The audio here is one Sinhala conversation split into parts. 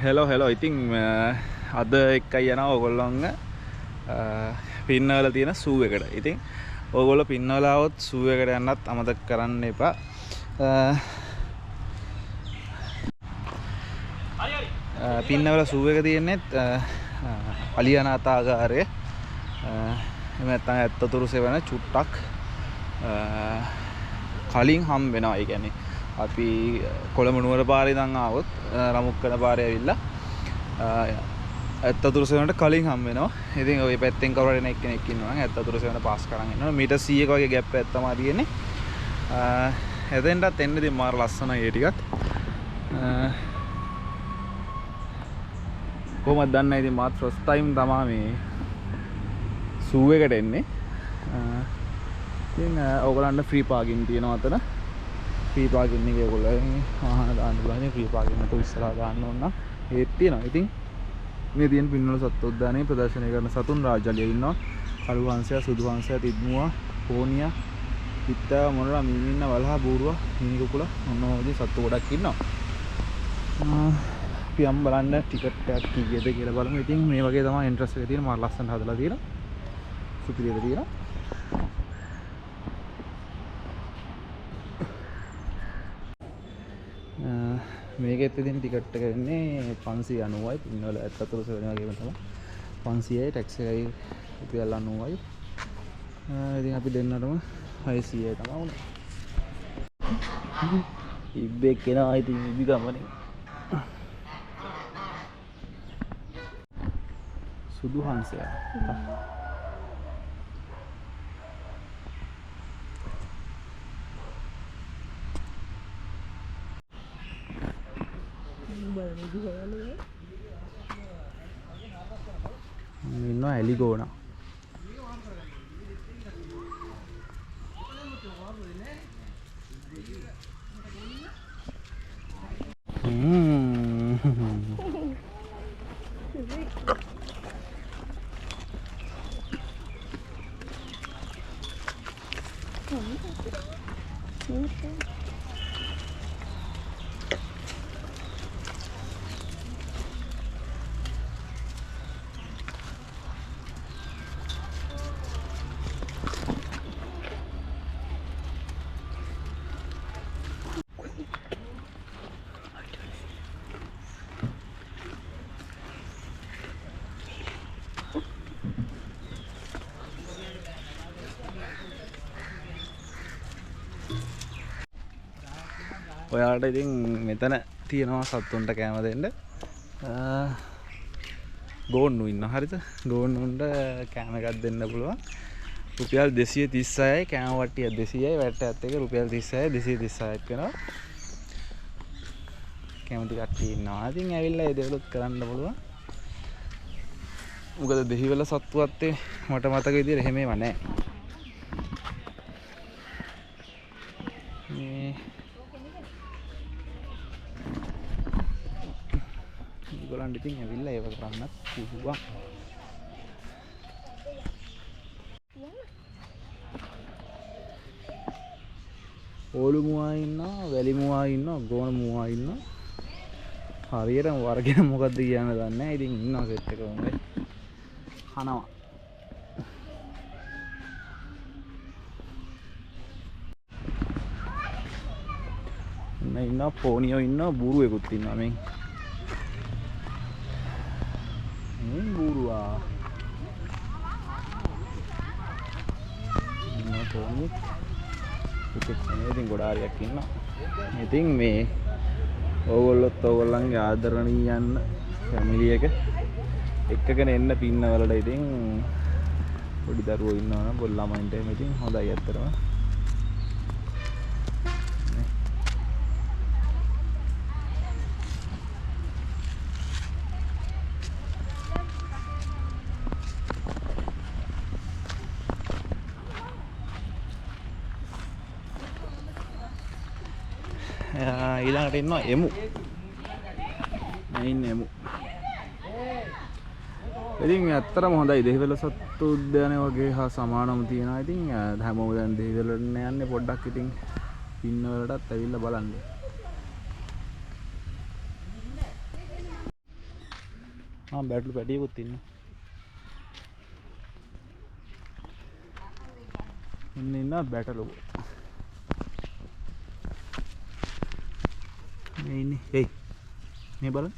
හෙලෝ ඉතින් අද එකයි යනවා ඔයගොල්ලෝන්ග පින්නවල තියෙන සූ එකට. ඉතින් ඔයගොල්ලෝ පින්නවල આવොත් සූ එකට යන්නත් අමතක කරන්න එපා. පින්නවල සූ එක තියෙන්නේ අලියානාථාගාරය. එහෙම නැත්නම් ඇත්තතුරු සෙවන චුට්ටක් කලින් හම් වෙනවා. ඒ කියන්නේ අපි කොළඹ නුවර පාරේ ඉඳන් ආවොත් රමුක්කන පාරේ ඇවිල්ලා ඇත්තතුරු සෙවනට කලින් හම් වෙනවා. ඉතින් ওই පැත්තෙන් කවුරු හරි කෙනෙක් ඉන්නවා නම් ඇත්තතුරු සෙවන පාස් කරන් යනවා. මීටර් 100ක වගේ ગેප් එකක් තමයි තියෙන්නේ. එතෙන්ටත් එන්න ඉතින් මාර ලස්සනයි ඒ ටිකත්. කොහොමද දන්නේ? ඉතින් මාත් ෆස්ට් ටයිම් තමයි මේ සූ එකට එන්නේ. ඉතින් ඔයගොල්ලන්ට ෆ්‍රී පාකින් තියෙනවා අතන. ෆ්‍රී පාකින් එකේ ඔයගොල්ලෝ ආහන දාන්න පුළුවන්. ෆ්‍රී පාකින් නැතුව ඉස්සරහා දාන්න ඕන නම් ඒත් තියෙනවා. ඉතින් මේ තියෙන පින්නවල සත්ත්ව උද්‍යානයේ ප්‍රදර්ශනය කරන සතුන් රාජ්‍යලිය ඉන්නවා. කළු හංසයා, සුදු හංසයා, තිත්මුවා, පෝනියා, පිත්තා, මොනරා, මීමින්න, වලහා, බූරුවා, මිනි කුකුලා ඔන්න ඔය සත්තු ගොඩක් ඉන්නවා. අපි යම් බලන්න ටිකට් එකක් කීයද කියලා බලමු. ඉතින් මේ වගේ තමයි එන්ට්‍රන්ස් එක තියෙන. මාර ලස්සනට හදලා තියෙනවා. සුපිරියට තියෙනවා. මේකෙත් ඉතින් ටිකට් එක වෙන්නේ 590යි. පින්නවල ඇත්තතුරු සෙවන වගේම තමයි 500යි. ටැක්ස් එකයි රුපියල් 90යි. ඉතින් අපි දෙන්නටම 600යි තමයි උනේ. ඉබ්බෙක් එනවා ඉතින් ඉබි ගමනේ. සුදු හංසයා. ඉන්නවා ඇලිගෝනා. ඔයාලට ඉතින් මෙතන තියෙනවා සත්තුන්ට කෑම දෙන්න. ගෝන්නු ඉන්නවා. හරිද? ගෝන්නුන්ට කෑම එකක් දෙන්න පුළුවන්. රුපියල් 236යි. කෑම වට්ටිය 200යි. වැට්ටයත් එක රුපියල් 36යි. 236ක් වෙනවා. කැමති කට්ටිය ඉන්නවා. ඉතින් ඇවිල්ලා ඒ දේවලුත් කරන්න පුළුවන්. මොකද දෙහිවල සත්තුවත් මට මතක විදිහට එහෙම ඒවා නැහැ. මේ ඒගොල්ලන් ඉතින් ඇවිල්ලා ඒව කරන්නත් පුළුවන්. ඕලු මුවා ඉන්නවා, වැලි මුවා ඉන්නවා, ගෝන මුවා ඉන්නවා. හරියටම වර්ගන මොකද්ද කියන්න දන්නේ නැහැ. ඉතින් ඉන්නවා සෙට් එක උනේ. කනවා. ඉන්නවා පෝනියෝ ඉන්නවා, බූරුවෙකුත් ඉන්නවා මේ. බූරුවා. ඉන්නවා පෝනියෙක්. ඉතින් ගොඩාරියක් ඉන්නවා. ඉතින් මේ ඕගොල්ලොත් ඕගොල්ලන්ගේ ආදරණීයයන් ෆැමිලි එක එක්කගෙන එන්න පින්නවලට. ඉතින් පොඩි දරුවෝ ඉන්නවා නම් පොඩි ළමයින්ට එහෙම ඉතින් හොඳයි අත්‍තරම. ඊළඟට ඉන්නවා එමු. මේ ඉන්නේ එමු. ඉතින් ඇත්තටම හොඳයි. දෙහිවල සත්තු උද්‍යානය වගේ හා සමානම තියෙනවා. ඉතින් හැමෝම දැන් දෙහිවලට යන්නේ පොඩ්ඩක් ඉතින් පින්නවලටත් ඇවිල්ලා බලන්න. බැටළු පැටියකුත් ඉන්න. ඉන්න බැටළු. මේ ඉන්නේ. එයි. මේ බලන්න.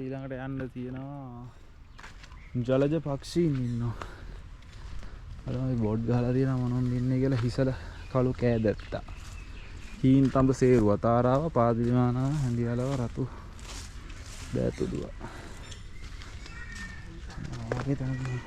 ඊළඟට යන්න තියෙනවා ජලජ පක්ෂීන් ඉන්නවා. අර මේ බෝඩ් ගහලා තියෙනවා මොනවද ඉන්නේ කියලා හිසල කළු කෑදැත්තා. හීන් තඹ සේරුවා තාරාව පාදිමානා හැඳියලව රතු බෑතුදුවා. ආගේ තමයි.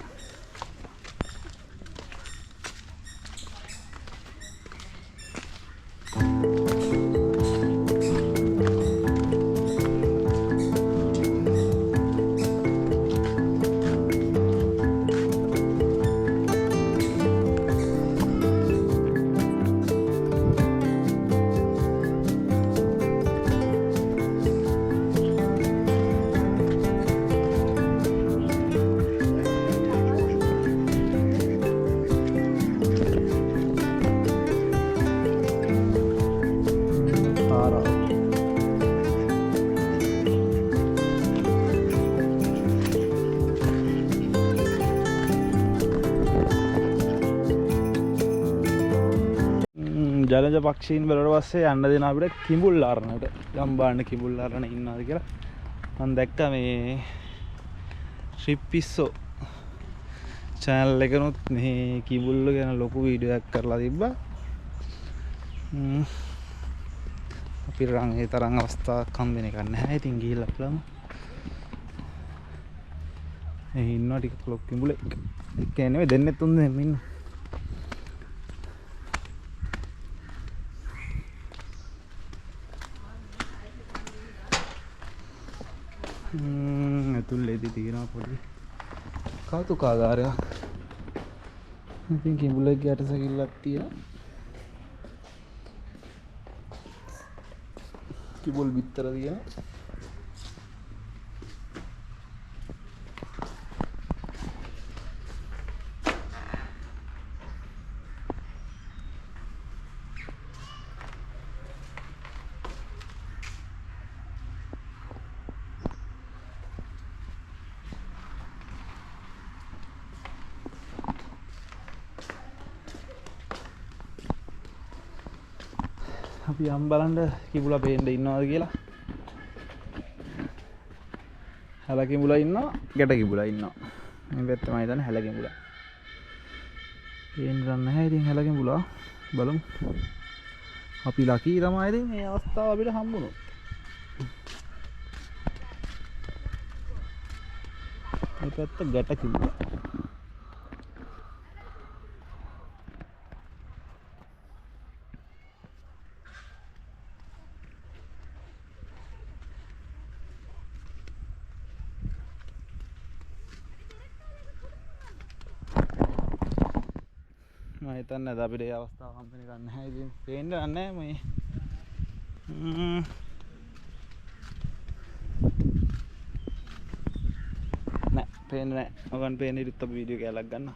ජලජ පක්ෂීන් වලට පස්සේ යන්න දෙන අපිට කිඹුල්ලාරණට ගම්බාන්න කිඹුල්ලාරණ ඉන්නවාද කියලා මම දැක්කා මේ ශ්‍රිප්පිස්සෝ channel එකනොත් මේ කිඹුල්ල ගැන ලොකු වීඩියෝ එකක් කරලා තිබ්බා. අපිට නම් ඒ තරම් අවස්ථාවක් හම්බෙන්නේ නැහැ නැහැ. ඉතින් ගිහිල්ලා බලමු. මේ ඉන්නවා ටික ලොකු කිඹුලෙක්. එක්කේ නෙවෙයි දෙන්නේ තුන් දෙනෙක් ඉන්නවා. ඇතුල්ලේදී තියෙනවා පොඩි කෞතුකාගාරයක්. ඉතින් කිඹුලෙක්ගේ ඇටසැකිල්ලක් තියෙනවා. කිඹුල් බිත්තර තියෙනවා. අපි යම් බලන්න කිඹුලා පේන්න ඉන්නවද කියලා. හැල කිඹුලා ඉන්නවා, ගැට කිඹුලා ඉන්නවා. මේ පැත්තේ මම හිතන්නේ හැල කිඹුලා. පේන්න නැහැ ඉතින් හැල කිඹුලා. බලමු. අපි ලකී තමයි ඉතින් මේ අවස්ථාව අපිට හම්බුනොත්. මේ පැත්ත ගැට කිඹුලා. මම හිතන්නේ අද අපිට ඒ අවස්ථාව හම්බෙන්න ගන්න නැහැ. ඉතින් පේන්න නැහැ මේ නෑ පේන්නේ නැහැ. ඔකන් පේන්නේ ඉතින් අපි වීඩියෝ කැලක් ගන්න.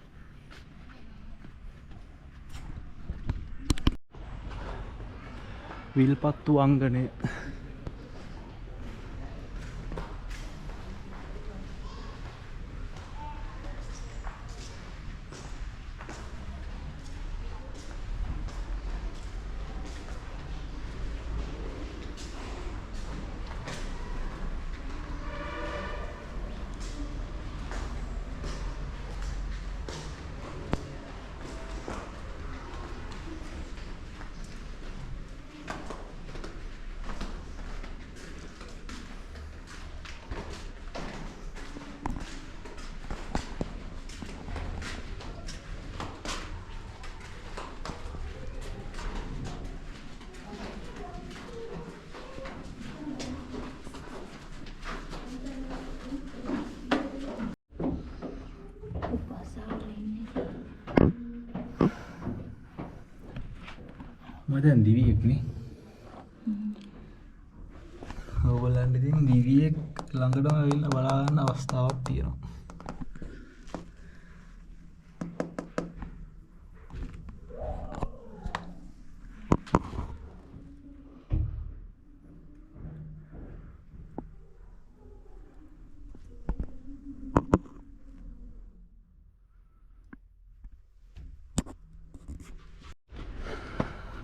විල්පත්තු අංගණය. මම දැන් දිවියෙක් නේ. ඕගොල්ලන්ට ඉතින් දිවියෙක් ළඟටම ඇවිල්ලා බලා ගන්න අවස්ථාවක් තියෙනවා.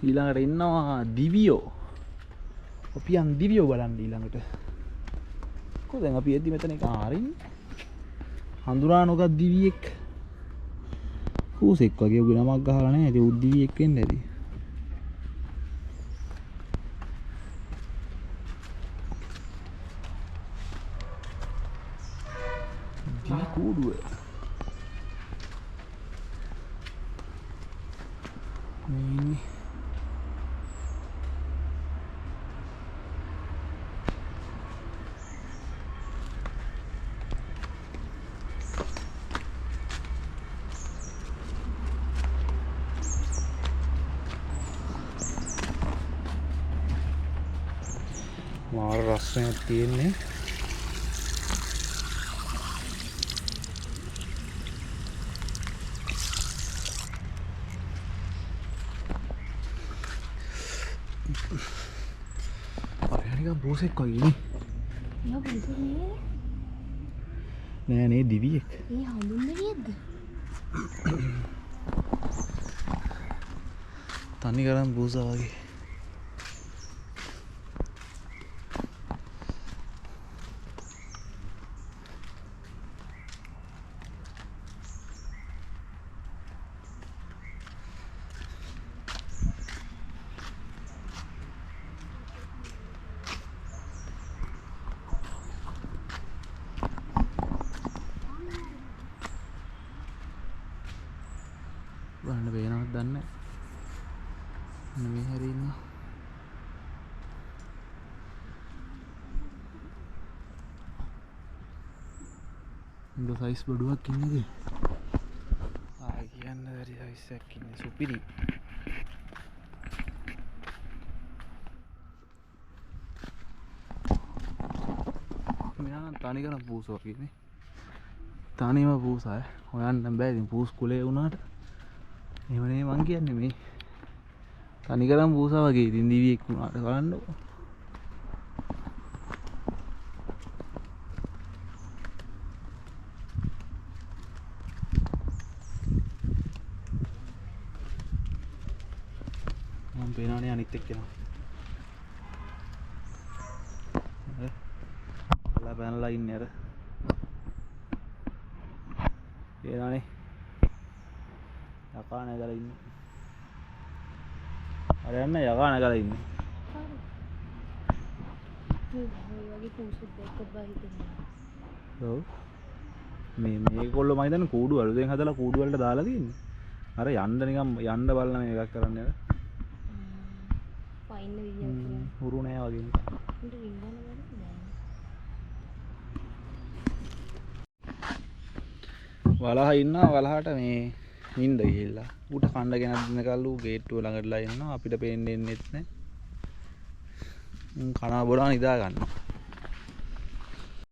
ඊළඟට ඉන්නවා දිවියෝ. අපි යන් දිවියෝ බලන්න ඊළඟට. කොහොමද දැන් අපි එද්දි මෙතන එක ආරින්නේ. හඳුනා නොගත් දිවියෙක්. කූසෙක් වගේ උගේ නමක් ගහලා නැහැ. ඒක උත් දිවියෙක් වෙන්න ඇති. දිවි කූඩුව. මේ මාර රස්නයක් තියෙන්නේ. අරයනික බෝසෙක් වගේ නේ. යා බෝසෙක් නේ. නෑ නේ දිවියෙක්. ඒ හඳුන්නේ නේද? තනි කරන් බෝසා වගේ. බලන්න පේනවද දන්නේ නැහැ. මේ හැරි ඉන්නවා. ඉන්න සයිස් බඩුවක් ඉන්නේද? කියන්න බැරි සයිස් එකක් ඉන්නේ සුපිරි. මෙයා තනි කරන් පූසෝ වගේ නේ. තනියම පූසා හොයන්න බෑ ඉතින් පූස් කුලේ වුණාට. එහෙමනේ මං කියන්නේ මේ තනි කරන් පූසා වගේ ඉතින් දිවියෙක් වුණාට බලන්නකො. මම පේනවනේ අනිත් එක්කෙනා. හරි. බලලා ඉන්නේ අර. පේනවනේ. යකා නැගලා ඉන්නේ. අර යන්න යකා නැගලා ඉන්නේ. හරි. මේ වගේ පූසෙක් දැක්කත් බා හිතෙන්නේ. ඔව්. මේගොල්ලෝ මම හිතන්නේ කූඩු අලුතෙන් හදලා කූඩු වලට දාලා තියෙන්නේ. අර යන්න නිකන් යන්න බලන මේකක් කරන්නේ අර. පයින්න විදියක් කියන්නේ. හුරු නෑ වගේ. උන්ට රින්ගන වැඩ නෑ. වලහ ඉන්නවා වලහට මේ නින්ද ගිහිල්ලා. ඌට කණ්ඩ ගෙනත් දෙනකල් ඌ ගේට්ටුව ළඟටලා ඉන්නවා. අපිට පේන්නේ නැත් නේ. කනවා බොනවා නිදා ගන්නවා.